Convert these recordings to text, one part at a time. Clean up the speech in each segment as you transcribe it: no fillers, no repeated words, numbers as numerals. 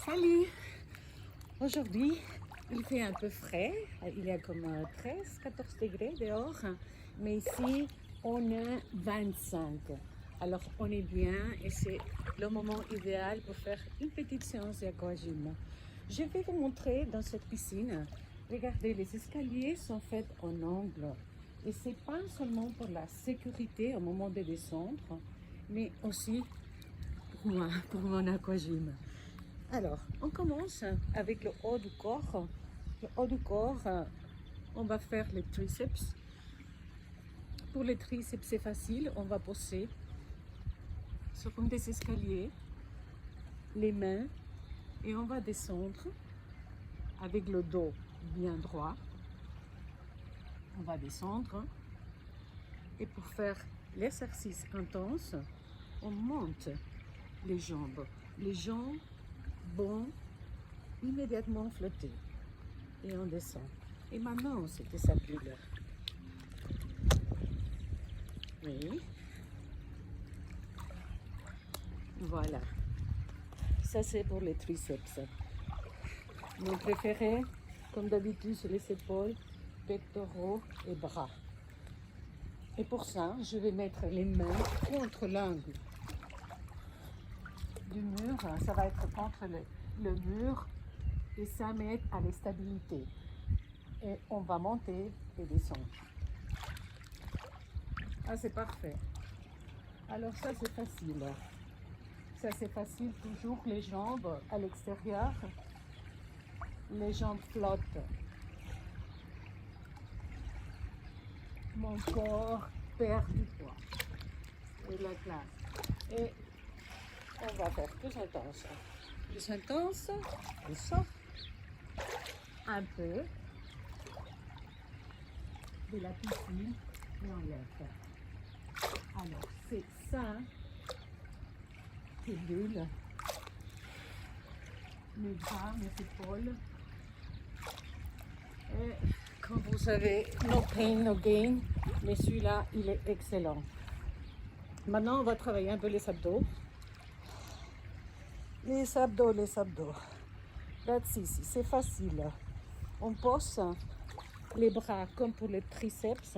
Salut! Aujourd'hui, il fait un peu frais, il y a comme 13-14 degrés dehors, mais ici on est 25. Alors on est bien et c'est le moment idéal pour faire une petite séance d'aquagym. Je vais vous montrer dans cette piscine. Regardez, les escaliers sont faits en angle et c'est pas seulement pour la sécurité au moment de descendre, mais aussi pour moi, pour mon aquagym. Alors, on commence avec le haut du corps. Le haut du corps, on va faire les triceps. Pour les triceps, c'est facile. On va poser sur un des escaliers, les mains, et on va descendre avec le dos bien droit. On va descendre. Et pour faire l'exercice intense, on monte les jambes. Les jambes vont immédiatement flotter. Et on descend. Et maintenant, c'était sa bulle. Oui. Voilà. Ça, c'est pour les triceps. Mon préféré, comme d'habitude, c'est les épaules, pectoraux et bras. Et pour ça, je vais mettre les mains contre l'angle du mur. Ça va être contre le mur et ça m'aide à la stabilité. Et on va monter et descendre. Ah, c'est parfait. Alors ça, c'est facile. Ça, c'est facile. Toujours les jambes à l'extérieur. Les jambes flottent. Mon corps perd du poids. Et la classe. Et on va faire plus intense. Plus intense. On sort un peu de la piscine et on lève. Alors, c'est ça qui bulle. Mes bras, mes épaules. Et comme vous savez, no pain, no gain. Mais celui-là, il est excellent. Maintenant, on va travailler un peu les abdos. Les abdos, les abdos. That's easy, c'est facile. On pose les bras comme pour les triceps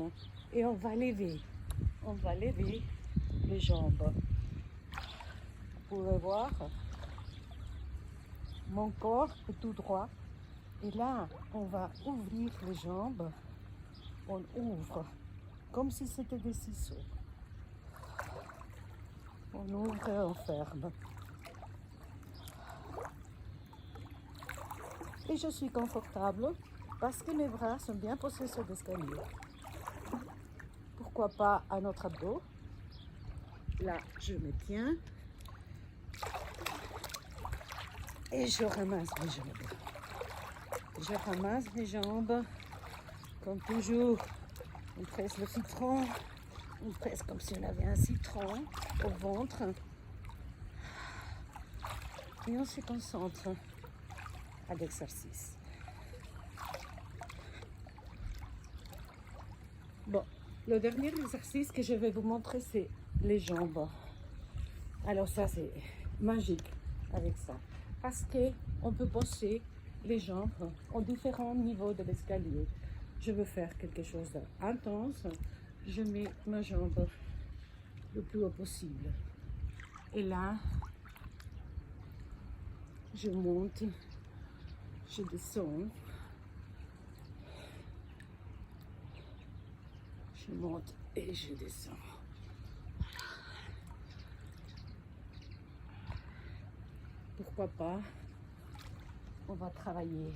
et on va lever. On va lever les jambes. Vous pouvez voir, mon corps est tout droit. Et là, on va ouvrir les jambes. On ouvre comme si c'était des ciseaux. On ouvre et on ferme. Et je suis confortable parce que mes bras sont bien posés sur l'escalier. Pourquoi pas un autre abdos? Là, je me tiens et je ramasse mes jambes. Je ramasse mes jambes, comme toujours. On presse le citron, on presse comme si on avait un citron au ventre. Et on se concentre à l'exercice. Bon, le dernier exercice que je vais vous montrer, c'est les jambes. Alors ça, c'est magique avec ça. Parce qu'on peut poser les jambes en différents niveaux de l'escalier. Je veux faire quelque chose d'intense. Je mets ma jambe le plus haut possible. Et là, je monte, je descends. Je monte et je descends. Pourquoi pas, on va travailler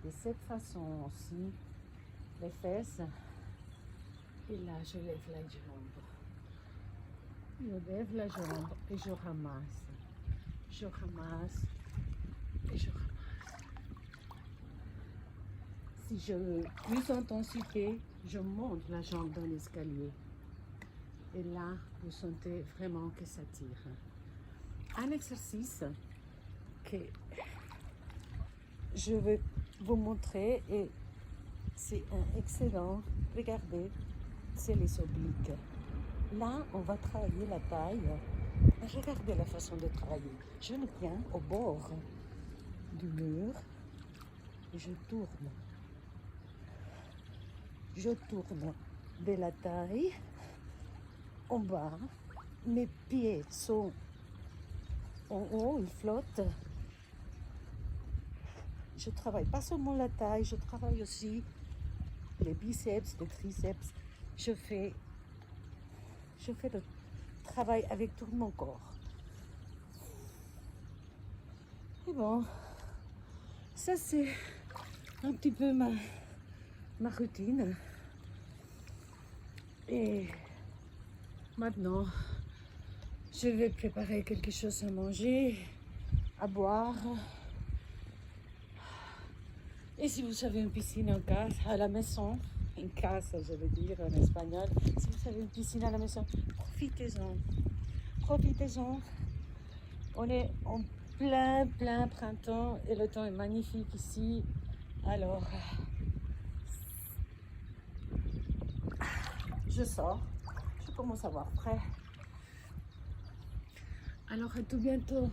de cette façon aussi les fesses. Et là, je lève la jambe. Je lève la jambe et je ramasse. Je ramasse et je ramasse. Si je veux plus d'intensité, je monte la jambe dans l'escalier. Et là, vous sentez vraiment que ça tire. Un exercice que je vais vous montrer et c'est un excellent. Regardez, c'est les obliques. Là, on va travailler la taille. Regardez la façon de travailler. Je me tiens au bord du mur et je tourne. Je tourne de la taille en bas. Mes pieds sont en haut, ils flottent. Je travaille pas seulement la taille, je travaille aussi les biceps, les triceps. Je fais le travail avec tout mon corps. Et bon, ça c'est un petit peu ma routine. Et maintenant, je vais préparer quelque chose à manger, à boire. Et si vous avez une piscine en casa, à la maison, en casa, je veux dire en espagnol, si vous avez une piscine à la maison, profitez-en. Profitez-en. On est en plein printemps et le temps est magnifique ici. Alors, je sors. Je commence à avoir frais. Alors, à tout bientôt.